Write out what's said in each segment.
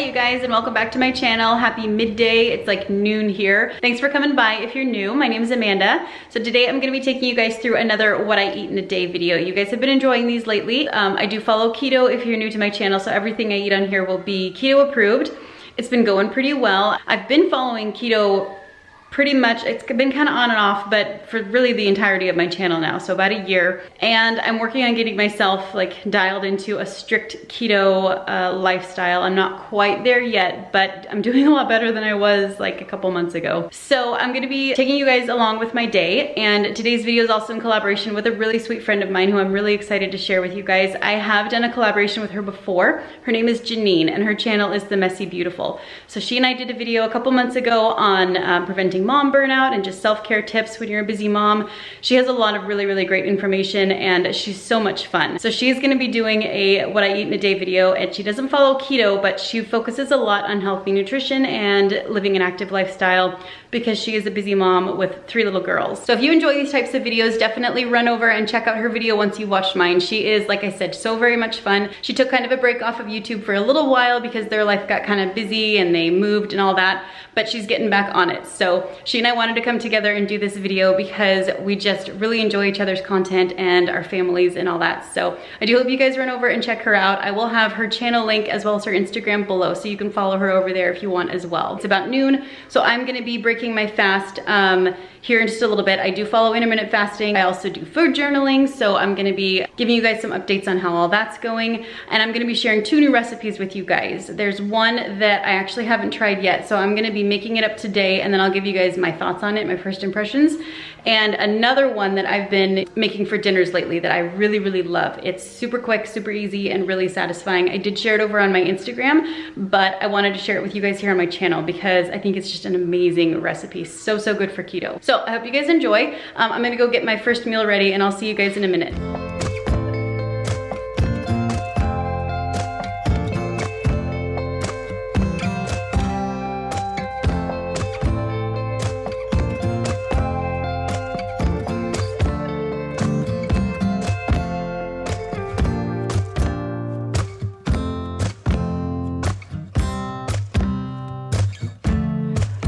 you guys, and welcome back to my channel. Happy midday. It's like noon here. Thanks for coming by if you're new. My name is Amanda. So today I'm gonna be taking you guys through another what I eat in a day video. You guys have been enjoying these lately. I do follow keto if you're new to my channel, so everything I eat on here will be keto approved. It's been going pretty well. I've been following keto pretty much, it's been kind of on and off, but for really the entirety of my channel now, so about a year. And I'm working on getting myself like dialed into a strict keto lifestyle. I'm not quite there yet, but I'm doing a lot better than I was like a couple months ago. So I'm gonna be taking you guys along with my day, and today's video is also in collaboration with a really sweet friend of mine who I'm really excited to share with you guys. I have done a collaboration with her before. Her name is Jeannine, and her channel is The Messy Beautiful. So she and I did a video a couple months ago on preventing mom burnout and just self-care tips when you're a busy mom. She has a lot of really great information, and she's so much fun. So she's gonna be doing a what I eat in a day video, and she doesn't follow keto, but she focuses a lot on healthy nutrition and living an active lifestyle because she is a busy mom with 3 little girls. So if you enjoy these types of videos, definitely run over and check out her video once you watch mine. She is, like I said, so very much fun. She took kind of a break off of YouTube for a little while because their life got kind of busy and they moved and all that, but she's getting back on it. So she and I wanted to come together and do this video because we just really enjoy each other's content and our families and all that. So I do hope you guys run over and check her out. I will have her channel link as well as her Instagram below, so you can follow her over there if you want as well. It's about noon, so I'm gonna be breaking my fast here in just a little bit. I do follow intermittent fasting. I also do food journaling, so I'm gonna be giving you guys some updates on how all that's going, and I'm gonna be sharing 2 new recipes with you guys. There's one that I actually haven't tried yet, so I'm gonna be making it up today, and then I'll give you guys my thoughts on it, my first impressions, and another one that I've been making for dinners lately that I really love. It's super quick, super easy, and really satisfying. I did share it over on my Instagram, but I wanted to share it with you guys here on my channel because I think it's just an amazing recipe. So good for keto. So I hope you guys enjoy. I'm gonna go get my first meal ready, and I'll see you guys in a minute.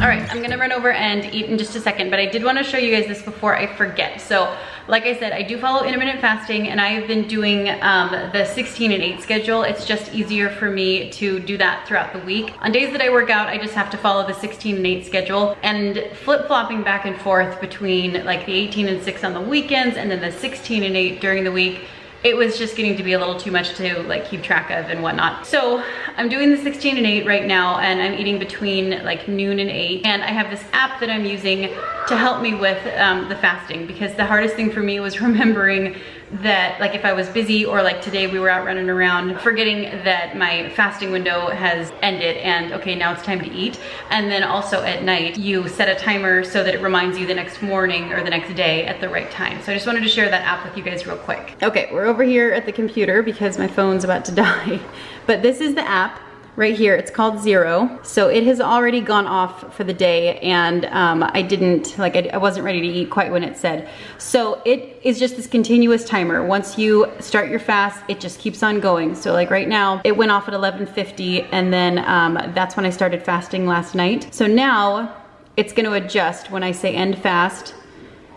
All right, I'm gonna run over and eat in just a second, but I did wanna show you guys this before I forget. So, like I said, I do follow intermittent fasting, and I've been doing the 16 and 8 schedule. It's just easier for me to do that throughout the week. On days that I work out, I just have to follow the 16 and 8 schedule, and flip-flopping back and forth between like the 18 and 6 on the weekends and then the 16 and 8 during the week, it was just getting to be a little too much to like keep track of and whatnot. So I'm doing the 16 and 8 right now, and I'm eating between like noon and 8. And I have this app that I'm using to help me with the fasting, because the hardest thing for me was remembering that like if I was busy, or like today we were out running around, forgetting that my fasting window has ended and okay, now it's time to eat. And then also at night, you set a timer so that it reminds you the next morning or the next day at the right time. So I just wanted to share that app with you guys real quick. Okay, we're over here at the computer because my phone's about to die. But this is the app right here. It's called Zero. So it has already gone off for the day, and I wasn't ready to eat quite when it said. So it is just this continuous timer. Once you start your fast, it just keeps on going. So like right now, it went off at 11:50, and then that's when I started fasting last night. So now it's gonna adjust when I say end fast.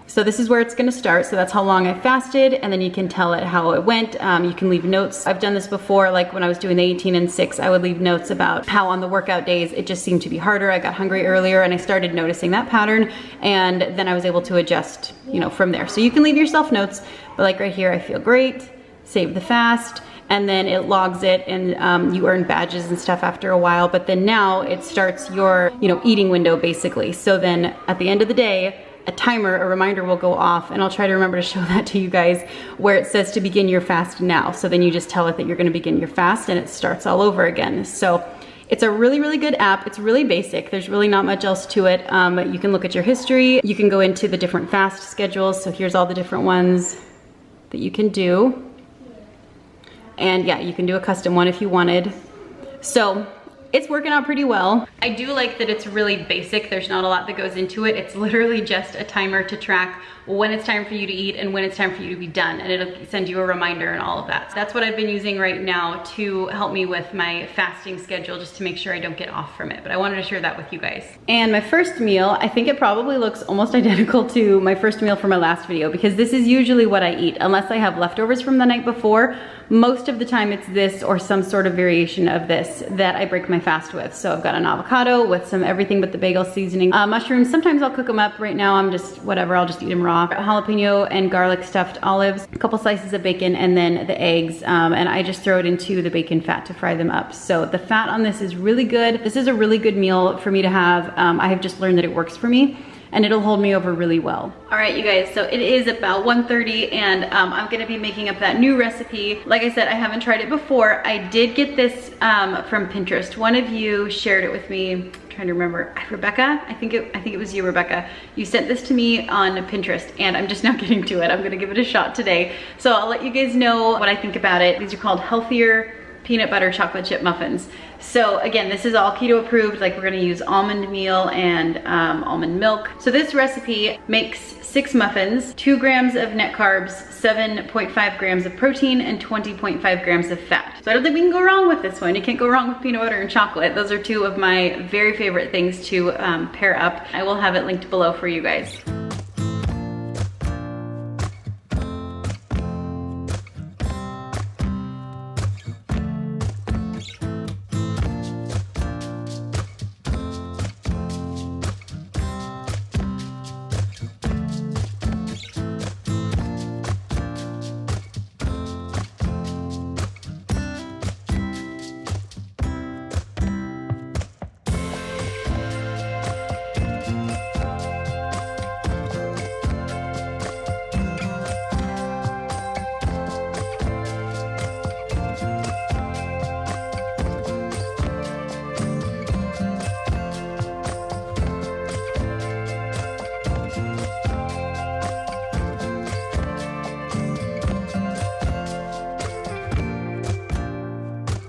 So this is where it's gonna start. So that's how long I fasted, and then you can tell it how it went. You can leave notes. I've done this before, like when I was doing the 18 and 6, I would leave notes about how on the workout days it just seemed to be harder. I got hungry earlier, and I started noticing that pattern, and then I was able to adjust, you know, from there. So you can leave yourself notes, but like right here, I feel great, save the fast, and then it logs it, and you earn badges and stuff after a while. But then now it starts your, you know, eating window basically. So then at the end of the day, a reminder will go off, and I'll try to remember to show that to you guys, where it says to begin your fast now. So then you just tell it that you're gonna begin your fast, and it starts all over again. So it's a really good app. It's really basic. There's really not much else to it. You can look at your history. You can go into the different fast schedules. So here's all the different ones that you can do. And yeah, you can do a custom one if you wanted. So it's working out pretty well. I do like that it's really basic. There's not a lot that goes into it. It's literally just a timer to track when it's time for you to eat and when it's time for you to be done, and it'll send you a reminder and all of that. So that's what I've been using right now to help me with my fasting schedule, just to make sure I don't get off from it. But I wanted to share that with you guys. And my first meal, I think it probably looks almost identical to my first meal from my last video, because this is usually what I eat unless I have leftovers from the night before. Most of the time it's this or some sort of variation of this that I break my fast with. So I've got an avocado with some everything but the bagel seasoning. Mushrooms, sometimes I'll cook them up. Right now I'm just whatever, I'll just eat them raw. Jalapeno and garlic stuffed olives, a couple slices of bacon, and then the eggs. And I just throw it into the bacon fat to fry them up. So the fat on this is really good. This is a really good meal for me to have. I have just learned that it works for me, and it'll hold me over really well. All right, you guys, so it is about 1:30, and I'm gonna be making up that new recipe. Like I said, I haven't tried it before. I did get this from Pinterest. One of you shared it with me. I'm trying to remember, Rebecca? I think it was you, Rebecca. You sent this to me on Pinterest, and I'm just now getting to it. I'm gonna give it a shot today. So I'll let you guys know what I think about it. These are called Healthier Peanut Butter Chocolate Chip Muffins. So again, this is all keto approved. Like, we're gonna use almond meal and almond milk. So this recipe makes 6 muffins, 2 grams of net carbs, 7.5 grams of protein, and 20.5 grams of fat. So I don't think we can go wrong with this one. You can't go wrong with peanut butter and chocolate. Those are 2 of my very favorite things to pair up. I will have it linked below for you guys.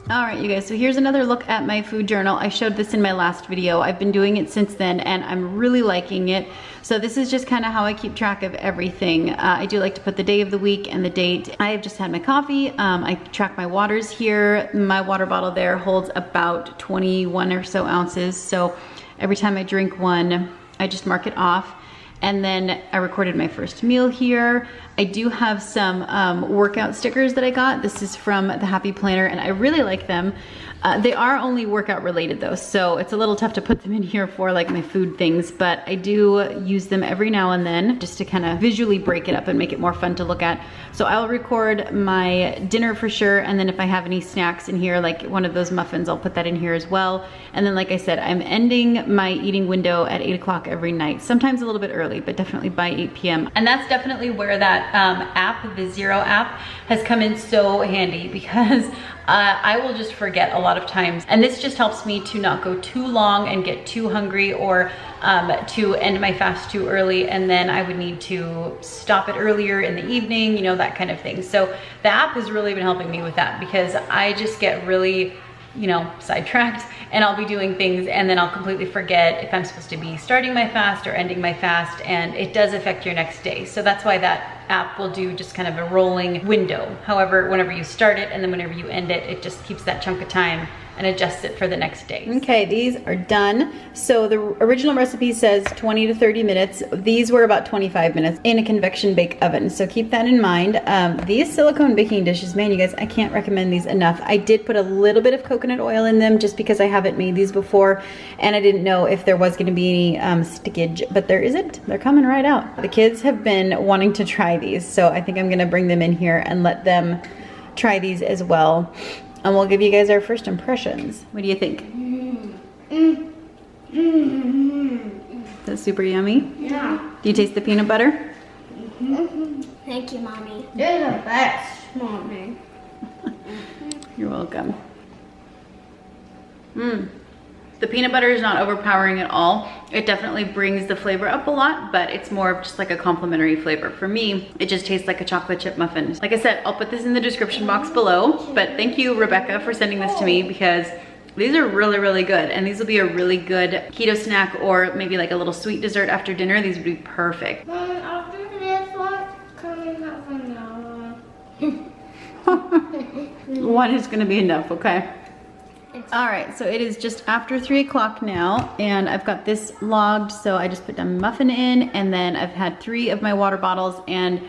All right, you guys, so here's another look at my food journal. I showed this in my last video. I've been doing it since then, and I'm really liking it. So this is just kind of how I keep track of everything. I do like to put the day of the week and the date. I have just had my coffee. I track my waters here. My water bottle there holds about 21 or so ounces. So every time I drink one, I just mark it off. And then I recorded my first meal here. I do have some workout stickers that I got. This is from the Happy Planner, and I really like them. They are only workout related though, so it's a little tough to put them in here for like my food things, but I do use them every now and then just to kind of visually break it up and make it more fun to look at. So I'll record my dinner for sure, and then if I have any snacks in here, like one of those muffins, I'll put that in here as well. And then like I said, I'm ending my eating window at 8 o'clock every night, sometimes a little bit early, but definitely by 8 p.m. And that's definitely where that app, the Zero app, has come in so handy, because I will just forget a lot of times. And this just helps me to not go too long and get too hungry, or to end my fast too early, and then I would need to stop it earlier in the evening, you know, that kind of thing. So the app has really been helping me with that, because I just get really, you know, sidetracked, and I'll be doing things and then I'll completely forget if I'm supposed to be starting my fast or ending my fast, and it does affect your next day. So that's why that app will do just kind of a rolling window. However, whenever you start it and then whenever you end it, it just keeps that chunk of time and adjusts it for the next day. Okay, these are done. So the original recipe says 20 to 30 minutes. These were about 25 minutes in a convection bake oven. So keep that in mind. These silicone baking dishes, man, you guys, I can't recommend these enough. I did put a little bit of coconut oil in them just because I haven't made these before, and I didn't know if there was gonna be any stickage, but there isn't. They're coming right out. The kids have been wanting to try these, so I think I'm gonna bring them in here and let them try these as well. And we'll give you guys our first impressions. What do you think? That's super yummy? Yeah. Do you taste the peanut butter? Thank you, Mommy. You're the best, Mommy. You're welcome. The peanut butter is not overpowering at all. It definitely brings the flavor up a lot, but it's more of just like a complimentary flavor. For me, it just tastes like a chocolate chip muffin. Like I said, I'll put this in the description box below, but thank you, Rebecca, for sending this to me, because These are really, really good. And these will be a really good keto snack or maybe like a little sweet dessert after dinner. These would be perfect. Mom, after this one, can we have vanilla? One is gonna be enough, okay? All right, so it is just after 3 o'clock now, and I've got this logged, so I just put a muffin in, and then I've had 3 of my water bottles, and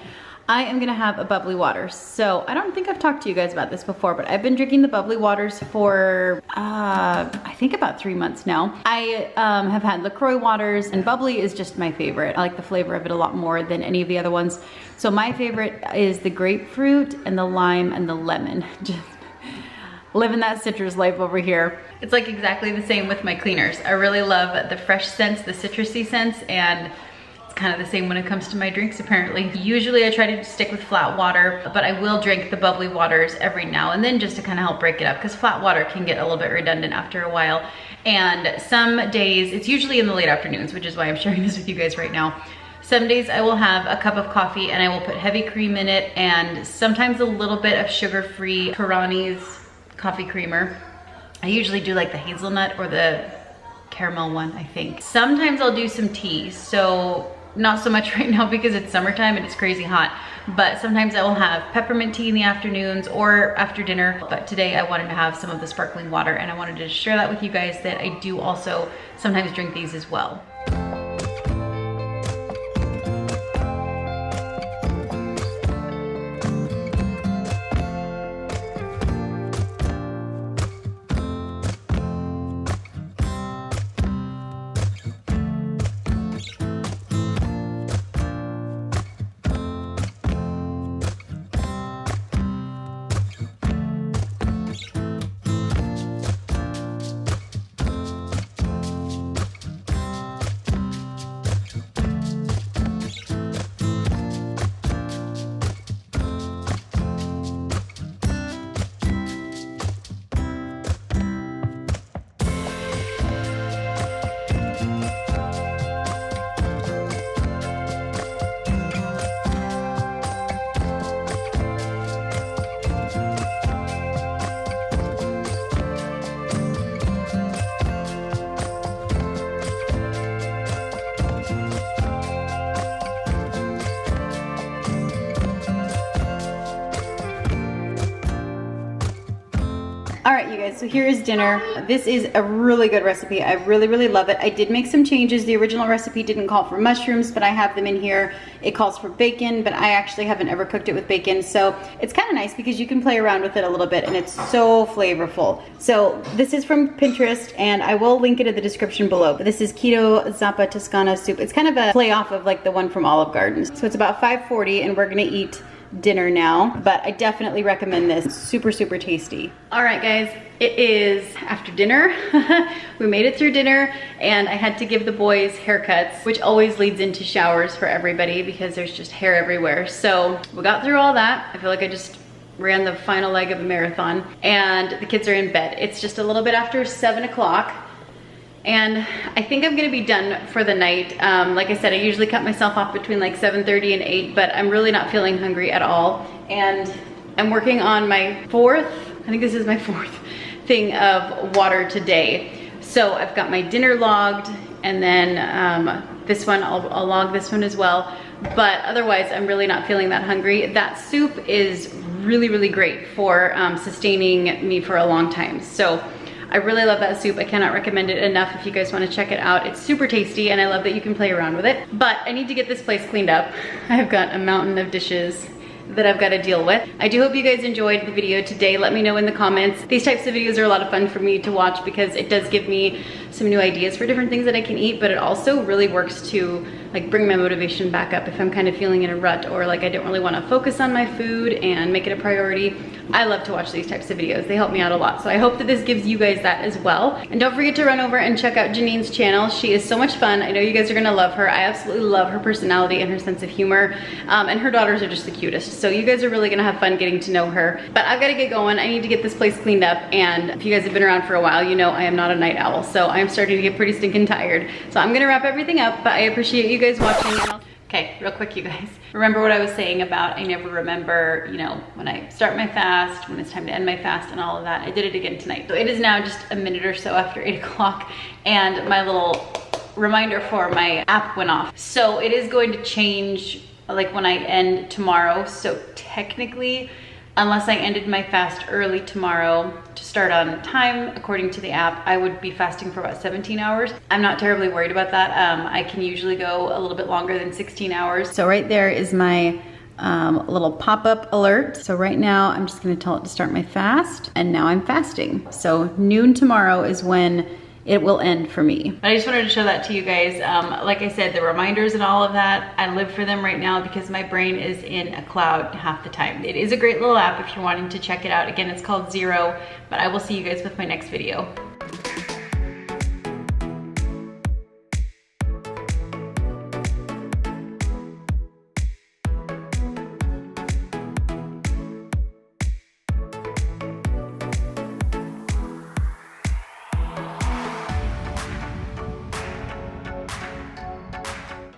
I am gonna have a bubbly water. So I don't think I've talked to you guys about this before, but I've been drinking the bubbly waters for, I think about 3 months now. I have had LaCroix waters, and bubbly is just my favorite. I like the flavor of it a lot more than any of the other ones. So my favorite is the grapefruit and the lime and the lemon. Just living that citrus life over here. It's like exactly the same with my cleaners. I really love the fresh scents, the citrusy scents, and it's kind of the same when it comes to my drinks apparently. Usually I try to stick with flat water, but I will drink the bubbly waters every now and then just to kind of help break it up, because flat water can get a little bit redundant after a while. And some days, it's usually in the late afternoons, which is why I'm sharing this with you guys right now. Some days I will have a cup of coffee and I will put heavy cream in it, and sometimes a little bit of sugar-free Jeannines coffee creamer. I usually do like the hazelnut or the caramel one, I think. Sometimes I'll do some tea, so not so much right now because it's summertime and it's crazy hot, but sometimes I will have peppermint tea in the afternoons or after dinner. But today I wanted to have some of the sparkling water, and I wanted to share that with you guys, that I do also sometimes drink these as well. All right, you guys, so here is dinner. This is a really good recipe. I really, really love it. I did make some changes. The original recipe didn't call for mushrooms, but I have them in here. It calls for bacon, but I actually haven't ever cooked it with bacon. So it's kind of nice because you can play around with it a little bit, and it's so flavorful. So this is from Pinterest, and I will link it in the description below. But this is Keto Zuppa Toscana soup. It's kind of a play off of like the one from Olive Garden. So it's about 5:40, and we're gonna eat dinner now, but I definitely recommend this. Super, super tasty. All right, guys, it is after dinner. We made it through dinner, and I had to give the boys haircuts, which always leads into showers for everybody because there's just hair everywhere. So we got through all that. I feel like I just ran the final leg of a marathon, and the kids are in bed. It's just a little bit after 7 o'clock. And I think I'm gonna be done for the night. Like I said, I usually cut myself off between like 7:30 and 8, but I'm really not feeling hungry at all. And I'm working on my I think this is my fourth thing of water today. So I've got my dinner logged, and then this one, I'll log this one as well. But otherwise, I'm really not feeling that hungry. That soup is really, really great for sustaining me for a long time. So I really love that soup. I cannot recommend it enough if you guys want to check it out. It's super tasty, and I love that you can play around with it. But I need to get this place cleaned up. I've got a mountain of dishes that I've got to deal with. I do hope you guys enjoyed the video today. Let me know in the comments. These types of videos are a lot of fun for me to watch because it does give me some new ideas for different things that I can eat, but it also really works to like bring my motivation back up if I'm kind of feeling in a rut, or like I don't really want to focus on my food and make it a priority. I love to watch these types of videos. They help me out a lot. So I hope that this gives you guys that as well. And don't forget to run over and check out Jeannine's channel. She is so much fun. I know you guys are gonna love her. I absolutely love her personality and her sense of humor. And her daughters are just the cutest. So you guys are really gonna have fun getting to know her. But I've gotta get going. I need to get this place cleaned up. And if you guys have been around for a while, you know I am not a night owl. So I'm starting to get pretty stinking tired. So I'm gonna wrap everything up, but I appreciate you guys watching. Okay, real quick, you guys. Remember what I was saying about I never remember, you know, when I start my fast, when it's time to end my fast and all of that. I did it again tonight. So it is now just a minute or so after 8 o'clock and my little reminder for my app went off. So it is going to change like when I end tomorrow. So technically, unless I ended my fast early tomorrow to start on time, according to the app, I would be fasting for about 17 hours. I'm not terribly worried about that. I can usually go a little bit longer than 16 hours. So right there is my little pop-up alert. So right now I'm just gonna tell it to start my fast, and now I'm fasting. So noon tomorrow is when it will end for me. But I just wanted to show that to you guys. Like I said, the reminders and all of that, I live for them right now because my brain is in a cloud half the time. It is a great little app if you're wanting to check it out. Again, it's called Zero, but I will see you guys with my next video.